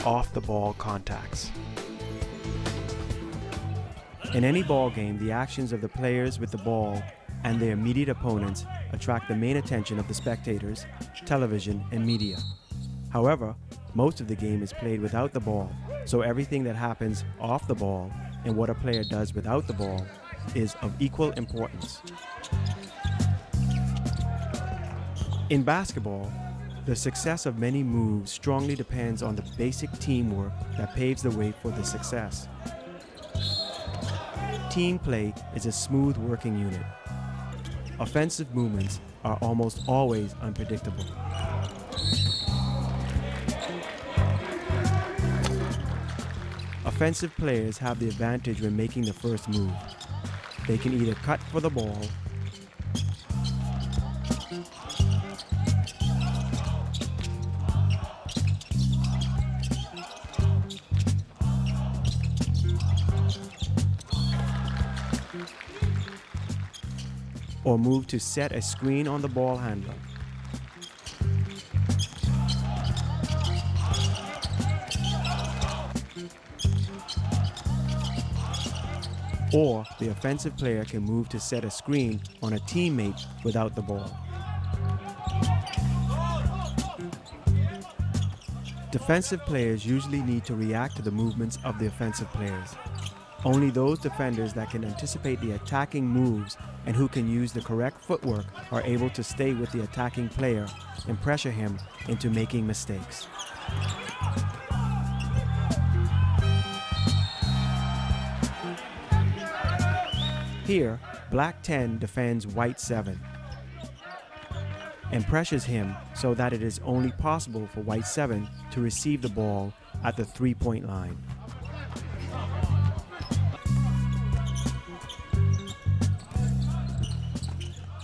off-the-ball contacts. In any ball game, the actions of the players with the ball and their immediate opponents attract the main attention of the spectators, television, and media. However, most of the game is played without the ball, so everything that happens off the ball and what a player does without the ball is of equal importance. In basketball, the success of many moves strongly depends on the basic teamwork that paves the way for the success. Team play is a smooth working unit. Offensive movements are almost always unpredictable. Offensive players have the advantage when making the first move. They can either cut for the ball or move to set a screen on the ball handler. Or the offensive player can move to set a screen on a teammate without the ball. Defensive players usually need to react to the movements of the offensive players. Only those defenders that can anticipate the attacking moves and who can use the correct footwork are able to stay with the attacking player and pressure him into making mistakes. Here, Black 10 defends White 7 and pressures him so that it is only possible for White 7 to receive the ball at the three-point line.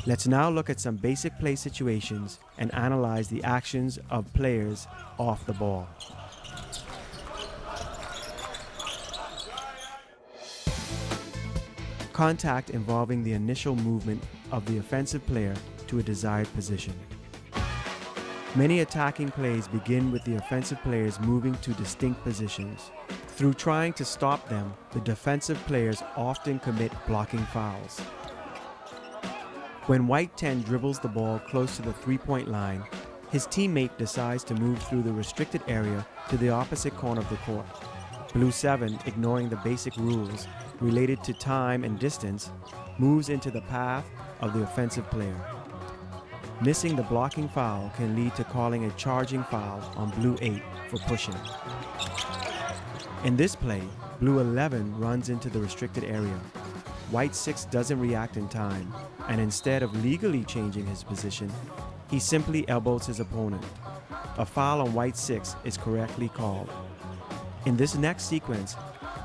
Let's now look at some basic play situations and analyze the actions of players off the ball. Contact involving the initial movement of the offensive player to a desired position. Many attacking plays begin with the offensive players moving to distinct positions. Through trying to stop them, the defensive players often commit blocking fouls. When White 10 dribbles the ball close to the three-point line, his teammate decides to move through the restricted area to the opposite corner of the court. Blue 7, ignoring the basic rules related to time and distance, moves into the path of the offensive player. Missing the blocking foul can lead to calling a charging foul on Blue 8 for pushing. In this play, Blue 11 runs into the restricted area. White 6 doesn't react in time, and instead of legally changing his position, he simply elbows his opponent. A foul on White 6 is correctly called. In this next sequence,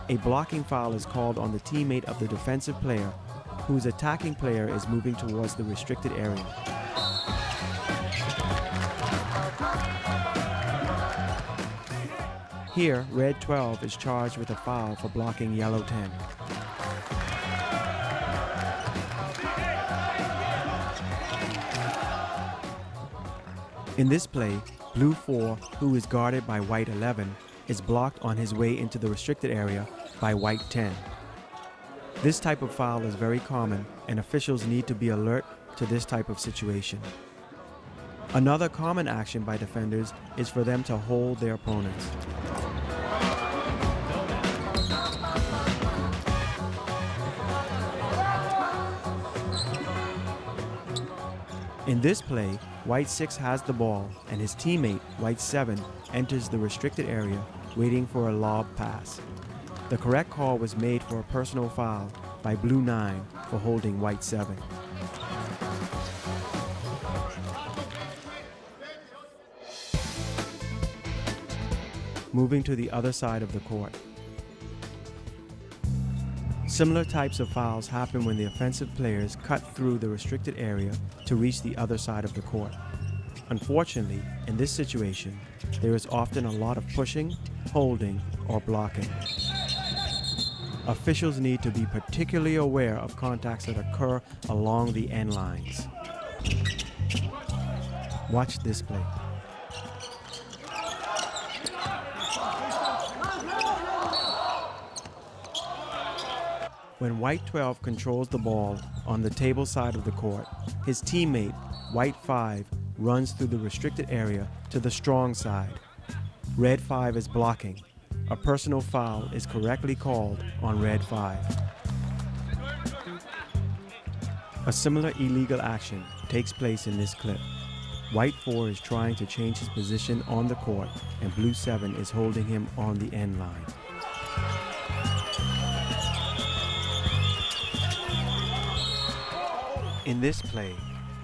a blocking foul is called on the teammate of the defensive player, whose attacking player is moving towards the restricted area. Here, Red 12 is charged with a foul for blocking Yellow 10. In this play, Blue 4, who is guarded by White 11, is blocked on his way into the restricted area by White 10. This type of foul is very common, and officials need to be alert to this type of situation. Another common action by defenders is for them to hold their opponents. In this play, White 6 has the ball, and his teammate, White 7, enters the restricted area, waiting for a lob pass. The correct call was made for a personal foul by Blue 9 for holding White 7. Moving to the other side of the court. Similar types of fouls happen when the offensive players cut through the restricted area to reach the other side of the court. Unfortunately, in this situation, there is often a lot of pushing, holding, or blocking. Officials need to be particularly aware of contacts that occur along the end lines. Watch this play. When White 12 controls the ball on the table side of the court, his teammate, White 5, runs through the restricted area to the strong side. Red 5 is blocking. A personal foul is correctly called on Red 5. A similar illegal action takes place in this clip. White 4 is trying to change his position on the court, and Blue 7 is holding him on the end line. In this play,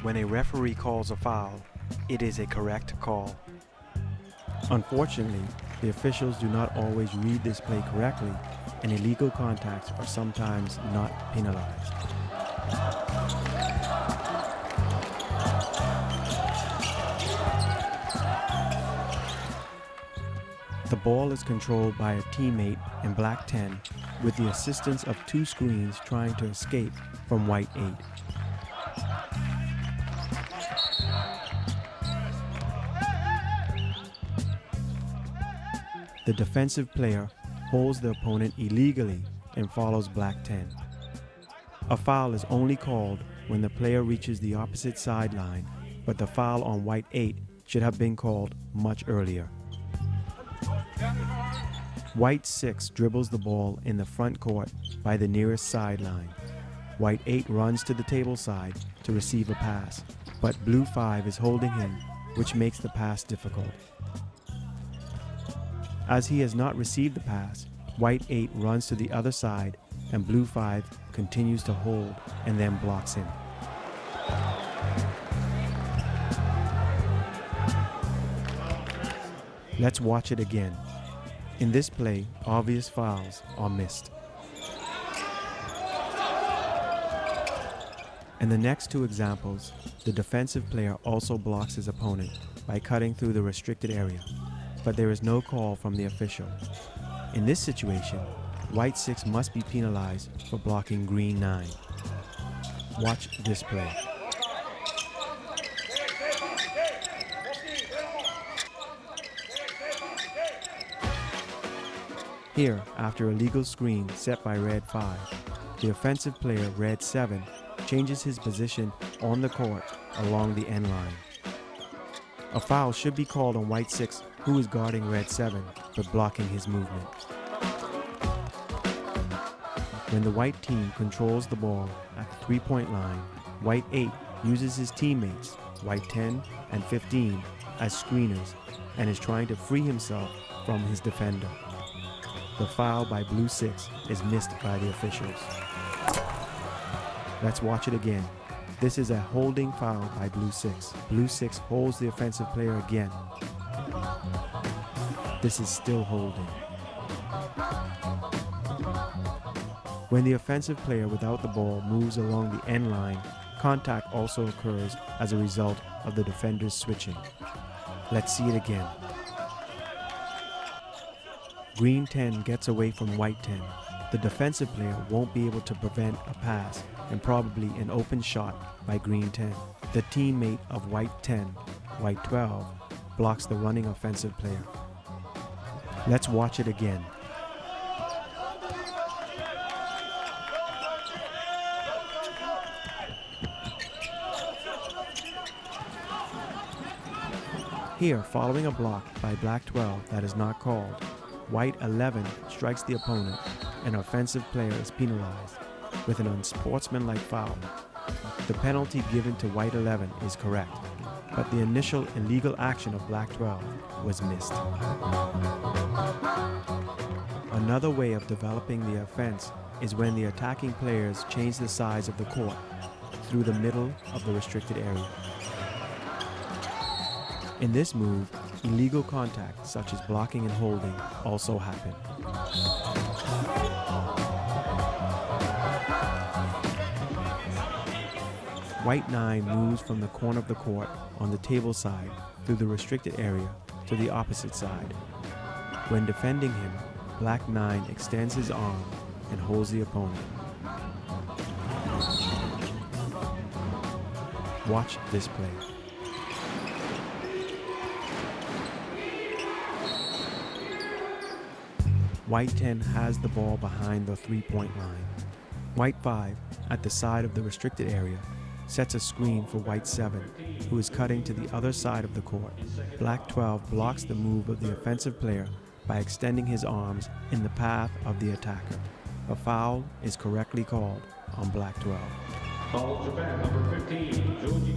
when a referee calls a foul, it is a correct call. Unfortunately, the officials do not always read this play correctly, and illegal contacts are sometimes not penalized. The ball is controlled by a teammate in Black 10 with the assistance of two screens trying to escape from White 8. The defensive player holds the opponent illegally and follows Black 10. A foul is only called when the player reaches the opposite sideline, but the foul on White 8 should have been called much earlier. White 6 dribbles the ball in the front court by the nearest sideline. White 8 runs to the table side to receive a pass, but Blue 5 is holding him, which makes the pass difficult. As he has not received the pass, White 8 runs to the other side and Blue 5 continues to hold and then blocks him. Let's watch it again. In this play, obvious fouls are missed. In the next two examples, the defensive player also blocks his opponent by cutting through the restricted area, but there is no call from the official. In this situation, White 6 must be penalized for blocking Green 9. Watch this play. Here, after a legal screen set by Red 5, the offensive player, Red 7, changes his position on the court along the end line. A foul should be called on White 6, who is guarding Red 7, but blocking his movement. When the White team controls the ball at the three-point line, White 8 uses his teammates, White 10 and 15, as screeners and is trying to free himself from his defender. The foul by Blue 6 is missed by the officials. Let's watch it again. This is a holding foul by Blue 6. Blue 6 holds the offensive player again. This is still holding. When the offensive player without the ball moves along the end line, contact also occurs as a result of the defenders switching. Let's see it again. Green 10 gets away from White 10. The defensive player won't be able to prevent a pass and probably an open shot by Green 10. The teammate of White 10, White 12, blocks the running offensive player. Let's watch it again. Here, following a block by Black 12 that is not called, White 11 strikes the opponent. An offensive player is penalized with an unsportsmanlike foul. The penalty given to White 11 is correct, but the initial illegal action of Black 12 was missed. Another way of developing the offense is when the attacking players change the size of the court through the middle of the restricted area. In this move, illegal contact such as blocking and holding also happen. White 9 moves from the corner of the court on the table side through the restricted area to the opposite side. When defending him, Black 9 extends his arm and holds the opponent. Watch this play. White 10 has the ball behind the three-point line. White 5, at the side of the restricted area, sets a screen for White 7, who is cutting to the other side of the court. Black 12 blocks the move of the offensive player by extending his arms in the path of the attacker. A foul is correctly called on Black 12. Foul Japan, number 15, Joji.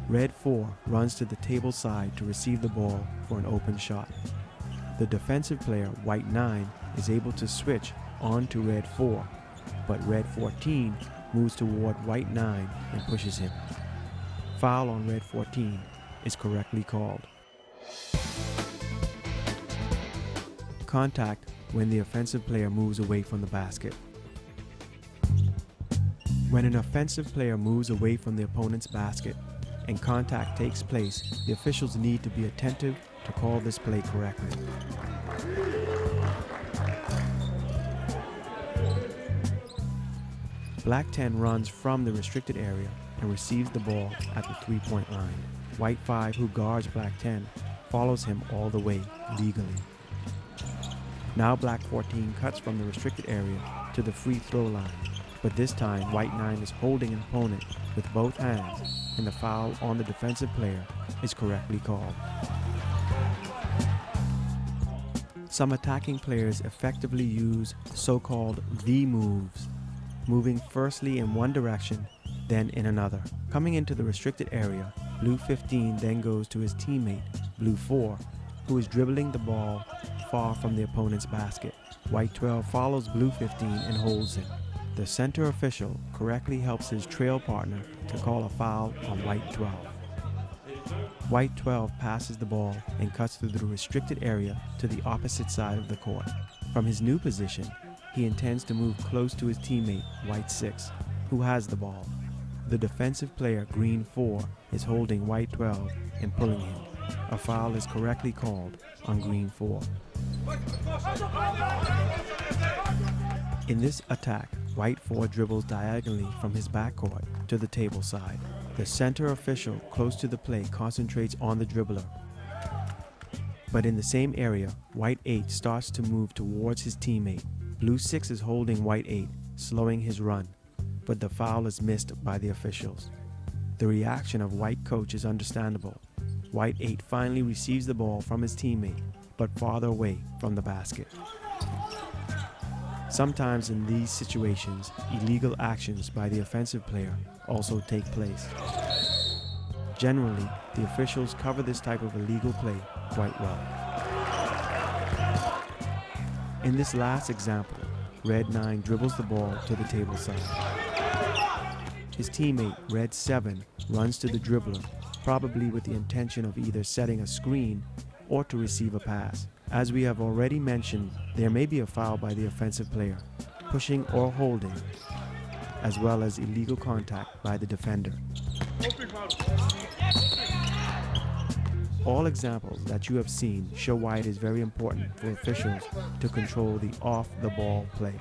Red 4 runs to the table side to receive the ball for an open shot. The defensive player, White 9, is able to switch on to Red 4, but Red 14 moves toward White 9 and pushes him. Foul on Red 14 is correctly called. Contact when the offensive player moves away from the basket. When an offensive player moves away from the opponent's basket and contact takes place, the officials need to be attentive to call this play correctly. Black 10 runs from the restricted area and receives the ball at the three-point line. White 5, who guards Black 10, follows him all the way legally. Now Black 14 cuts from the restricted area to the free throw line, but this time White 9 is holding an opponent with both hands, and the foul on the defensive player is correctly called. Some attacking players effectively use so-called V moves, moving firstly in one direction, then in another. Coming into the restricted area, Blue 15 then goes to his teammate, Blue 4, who is dribbling the ball far from the opponent's basket. White 12 follows Blue 15 and holds him. The center official correctly helps his trail partner to call a foul on White 12. White 12 passes the ball and cuts through the restricted area to the opposite side of the court. From his new position, he intends to move close to his teammate, White 6, who has the ball. The defensive player, Green 4, is holding White 12 and pulling him. A foul is correctly called on Green 4. In this attack, White 4 dribbles diagonally from his backcourt to the table side. The center official close to the play concentrates on the dribbler. But in the same area, White 8 starts to move towards his teammate. Blue 6 is holding White 8, slowing his run, but the foul is missed by the officials. The reaction of White coach is understandable. White 8 finally receives the ball from his teammate, but farther away from the basket. Sometimes in these situations, illegal actions by the offensive player also take place. Generally, the officials cover this type of illegal play quite well. In this last example, Red 9 dribbles the ball to the table side. His teammate, Red 7, runs to the dribbler, probably with the intention of either setting a screen or to receive a pass. As we have already mentioned, there may be a foul by the offensive player, pushing or holding, as well as illegal contact by the defender. All examples that you have seen show why it is very important for officials to control the off-the-ball play.